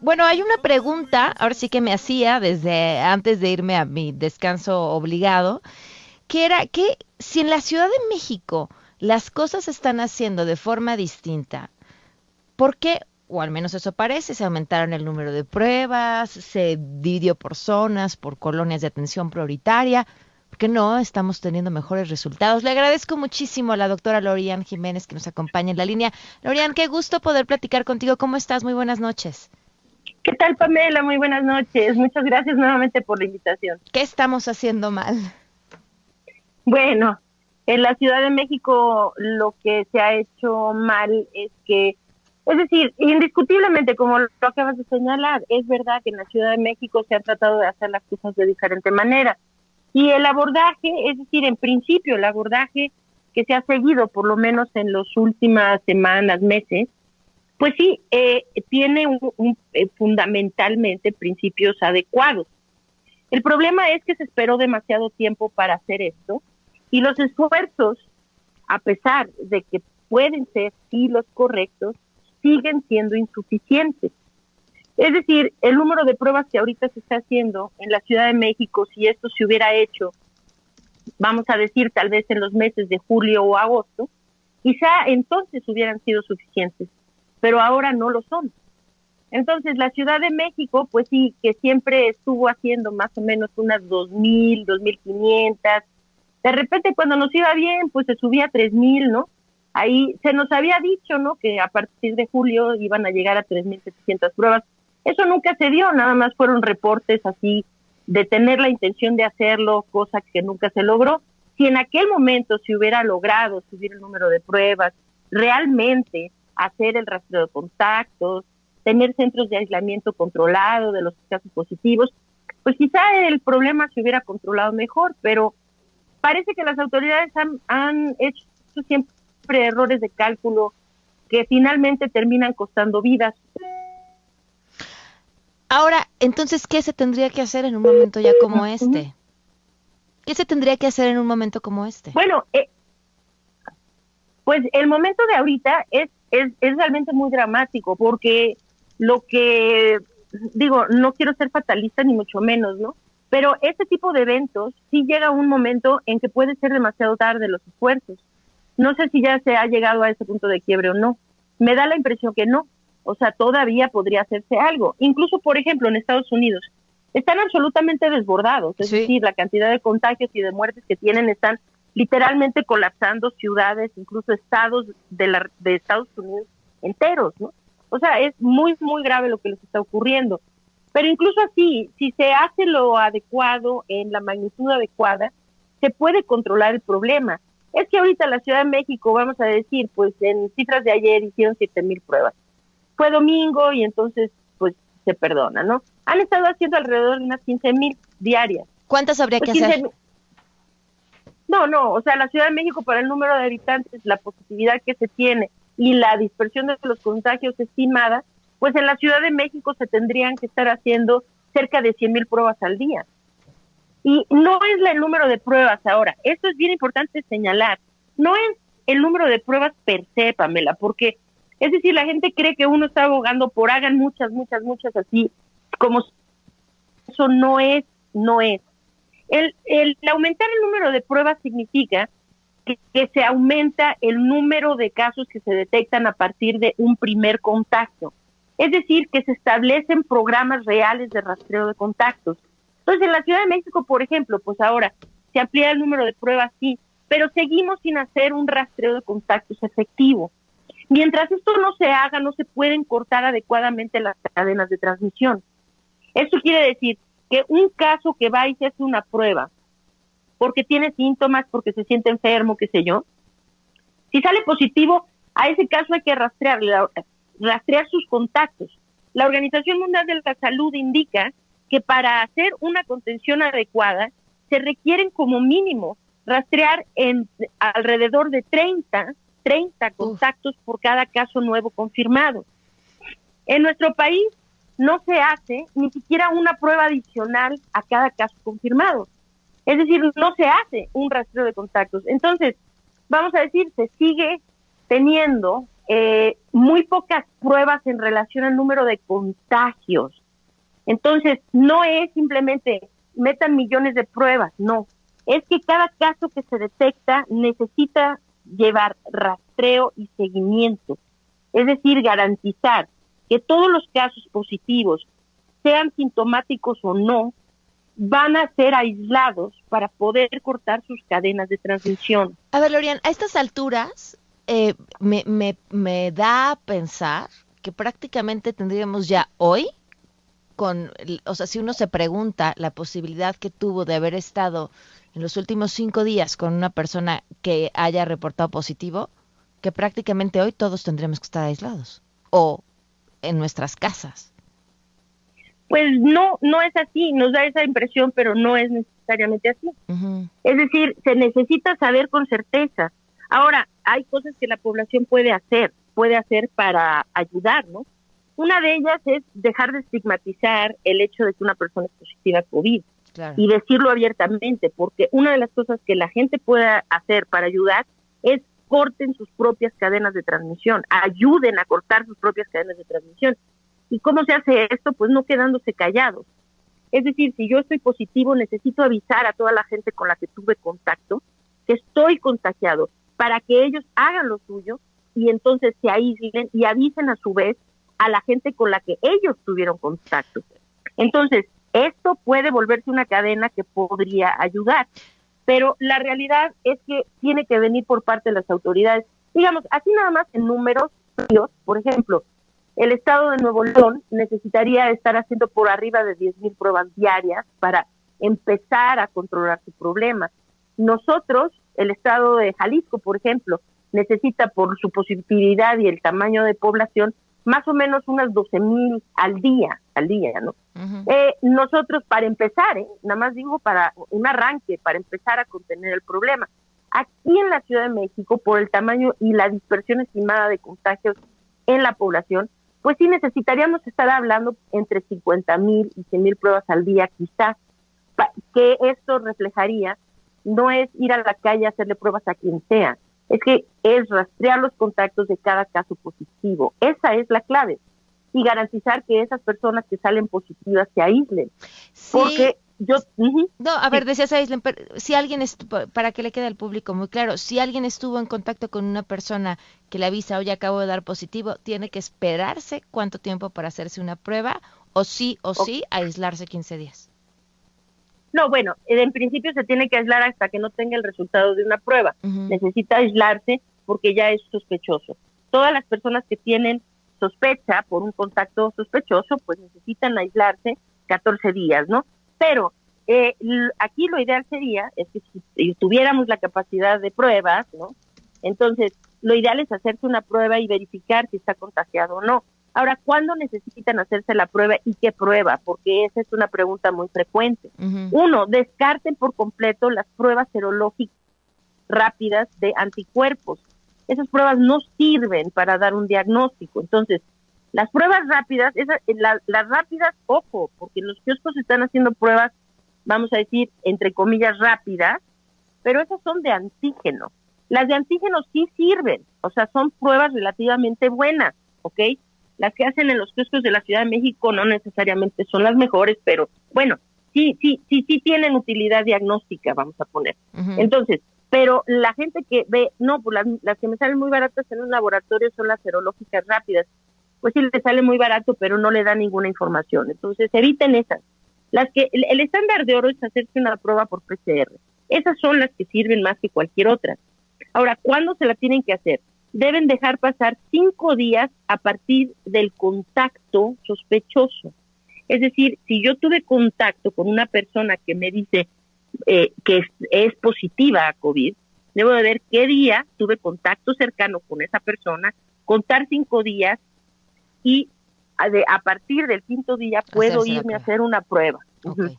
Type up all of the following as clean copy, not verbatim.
Bueno, hay una pregunta, ahora sí que me hacía desde antes de irme a mi descanso obligado, que era que si en la Ciudad de México las cosas se están haciendo de forma distinta, ¿por qué? O al menos eso parece, se aumentaron el número de pruebas, se dividió por zonas, por colonias de atención prioritaria. ¿Por qué no estamos teniendo mejores resultados? Le agradezco muchísimo a la doctora Lorian Jiménez que nos acompaña en la línea. Lorian, qué gusto poder platicar contigo. ¿Cómo estás? Muy buenas noches. ¿Qué tal, Pamela? Muy buenas noches. Muchas gracias nuevamente por la invitación. ¿Qué estamos haciendo mal? Bueno, en la Ciudad de México lo que se ha hecho mal es decir, indiscutiblemente, como lo acabas de señalar, es verdad que en la Ciudad de México se han tratado de hacer las cosas de diferente manera. Y el abordaje, es decir, en principio el abordaje que se ha seguido, por lo menos en las últimas semanas, meses, pues sí, tiene fundamentalmente principios adecuados. El problema es que se esperó demasiado tiempo para hacer esto y los esfuerzos, a pesar de que pueden ser sí los correctos, siguen siendo insuficientes. Es decir, el número de pruebas que ahorita se está haciendo en la Ciudad de México, si esto se hubiera hecho, vamos a decir, tal vez en los meses de julio o agosto, quizá entonces hubieran sido suficientes, pero ahora no lo son. Entonces, la Ciudad de México, pues sí, que siempre estuvo haciendo más o menos unas 2,000, 2,500. De repente, cuando nos iba bien, pues se subía a 3,000, ¿no? Ahí se nos había dicho, ¿no? Que a partir de julio iban a llegar a 3,700 pruebas. Eso nunca se dio, nada más fueron reportes así de tener la intención de hacerlo, cosa que nunca se logró. Si en aquel momento se hubiera logrado subir el número de pruebas, realmente hacer el rastreo de contactos, tener centros de aislamiento controlado de los casos positivos, pues quizá el problema se hubiera controlado mejor, pero parece que las autoridades han hecho siempre errores de cálculo que finalmente terminan costando vidas. Ahora, entonces, ¿qué se tendría que hacer en un momento ya como Uh-huh. este? ¿Qué se tendría que hacer en un momento como este? Bueno, pues el momento de ahorita es realmente muy dramático porque lo que, digo, no quiero ser fatalista ni mucho menos, ¿no? Pero este tipo de eventos sí llega un momento en que puede ser demasiado tarde los esfuerzos. No sé si ya se ha llegado a ese punto de quiebre o no. Me da la impresión que no. O sea, todavía podría hacerse algo. Incluso, por ejemplo, en Estados Unidos, están absolutamente desbordados. Es Sí. decir, la cantidad de contagios y de muertes que tienen están literalmente colapsando ciudades, incluso estados de Estados Unidos enteros, ¿no? O sea, es muy, muy grave lo que les está ocurriendo. Pero incluso así, si se hace lo adecuado en la magnitud adecuada, se puede controlar el problema. Es que ahorita la Ciudad de México, vamos a decir, pues en cifras de ayer hicieron 7,000 pruebas. Fue domingo y entonces, pues se perdona, ¿no? Han estado haciendo alrededor de unas 15,000 diarias. ¿Cuántas habría Pues que hacer? 15,000. No, no, o sea, la Ciudad de México para el número de habitantes, la positividad que se tiene y la dispersión de los contagios estimada, pues en la Ciudad de México se tendrían que estar haciendo cerca de 100,000 pruebas al día. Y no es el número de pruebas ahora, esto es bien importante señalar, no es el número de pruebas per se, Pamela, porque es decir, la gente cree que uno está abogando por hagan muchas, muchas, muchas así, como eso no es. El aumentar el número de pruebas significa que se aumenta el número de casos que se detectan a partir de un primer contacto. Es decir, que se establecen programas reales de rastreo de contactos. Entonces, en la Ciudad de México, por ejemplo, pues ahora se amplía el número de pruebas, sí, pero seguimos sin hacer un rastreo de contactos efectivo. Mientras esto no se haga, no se pueden cortar adecuadamente las cadenas de transmisión. Esto quiere decir que un caso que va y se hace una prueba porque tiene síntomas, porque se siente enfermo, qué sé yo, si sale positivo, a ese caso hay que rastrear sus contactos. La Organización Mundial de la Salud indica que para hacer una contención adecuada se requieren como mínimo rastrear en alrededor de 30 Uf. contactos por cada caso nuevo confirmado. En nuestro país no se hace ni siquiera una prueba adicional a cada caso confirmado. Es decir, no se hace un rastreo de contactos. Entonces, vamos a decir, se sigue teniendo muy pocas pruebas en relación al número de contagios. Entonces, no es simplemente metan millones de pruebas, no. Es que cada caso que se detecta necesita llevar rastreo y seguimiento. Es decir, garantizar que todos los casos positivos, sean sintomáticos o no, van a ser aislados para poder cortar sus cadenas de transmisión. A ver, Lorian, a estas alturas me da a pensar que prácticamente tendríamos ya hoy, o sea, si uno se pregunta la posibilidad que tuvo de haber estado en los últimos 5 días con una persona que haya reportado positivo, que prácticamente hoy todos tendríamos que estar aislados o en nuestras casas. Pues no es así, nos da esa impresión, pero no es necesariamente así. Uh-huh. Es decir, se necesita saber con certeza. Ahora, hay cosas que la población puede hacer para ayudar, ¿no? Una de ellas es dejar de estigmatizar el hecho de que una persona es positiva a COVID. Claro. Y decirlo abiertamente, porque una de las cosas que la gente puede hacer para ayudar es corten sus propias cadenas de transmisión, ayuden a cortar sus propias cadenas de transmisión. ¿Y cómo se hace esto? Pues no quedándose callados. Es decir, si yo estoy positivo, necesito avisar a toda la gente con la que tuve contacto que estoy contagiado, para que ellos hagan lo suyo y entonces se aíslen y avisen a su vez a la gente con la que ellos tuvieron contacto. Entonces, esto puede volverse una cadena que podría ayudar, pero la realidad es que tiene que venir por parte de las autoridades. Digamos, así nada más en números, por ejemplo, el estado de Nuevo León necesitaría estar haciendo por arriba de 10,000 pruebas diarias para empezar a controlar su problema. Nosotros, el estado de Jalisco, por ejemplo, necesita por su posibilidad y el tamaño de población más o menos unas 12,000 al día, ¿no? Uh-huh. Nosotros, para empezar, nada más digo para un arranque, para empezar a contener el problema. Aquí en la Ciudad de México, por el tamaño y la dispersión estimada de contagios en la población, pues sí necesitaríamos estar hablando entre 50,000 y 100,000 pruebas al día, quizás, que esto reflejaría, no es ir a la calle a hacerle pruebas a quien sea, es que es rastrear los contactos de cada caso positivo. Esa es la clave. Y garantizar que esas personas que salen positivas se aíslen. Sí. Porque yo... Uh-huh. No, a ver, decías aíslen, pero si alguien, para que le quede al público muy claro, si alguien estuvo en contacto con una persona que le avisa, oye, acabo de dar positivo, ¿tiene que esperarse cuánto tiempo para hacerse una prueba? ¿O sí, aislarse 15 días? No, bueno, en principio se tiene que aislar hasta que no tenga el resultado de una prueba. Uh-huh. Necesita aislarse porque ya es sospechoso. Todas las personas que tienen sospecha por un contacto sospechoso, pues necesitan aislarse 14 días, ¿no? Pero aquí lo ideal sería, es que si tuviéramos la capacidad de pruebas, ¿no? Entonces, lo ideal es hacerse una prueba y verificar si está contagiado o no. Ahora, ¿cuándo necesitan hacerse la prueba y qué prueba? Porque esa es una pregunta muy frecuente. Uh-huh. Uno, descarten por completo las pruebas serológicas rápidas de anticuerpos. Esas pruebas no sirven para dar un diagnóstico. Entonces, las pruebas rápidas, las rápidas, ojo, porque los kioscos están haciendo pruebas, vamos a decir, entre comillas, rápidas, pero esas son de antígeno. Las de antígeno sí sirven, o sea, son pruebas relativamente buenas, ¿ok? Las que hacen en los kioscos de la Ciudad de México no necesariamente son las mejores, pero bueno, sí tienen utilidad diagnóstica, vamos a poner. Uh-huh. Entonces, pero la gente que ve, no, pues las que me salen muy baratas en un laboratorio son las serológicas rápidas. Pues sí, le sale muy barato, pero no le da ninguna información. Entonces, eviten esas. Las que el estándar de oro es hacerse una prueba por PCR. Esas son las que sirven más que cualquier otra. Ahora, ¿cuándo se la tienen que hacer? Deben dejar pasar 5 días a partir del contacto sospechoso. Es decir, si yo tuve contacto con una persona que me dice que es positiva a COVID, debo de ver qué día tuve contacto cercano con esa persona, contar 5 días y a partir del 5.º día puedo irme a hacer una prueba. Okay. Uh-huh.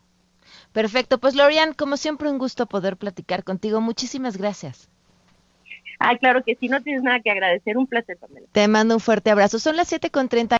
Perfecto, pues Lorian, como siempre un gusto poder platicar contigo. Muchísimas gracias. Ay, claro que sí, no tienes nada que agradecer, un placer, Pamela. Te mando un fuerte abrazo. Son las 7:30.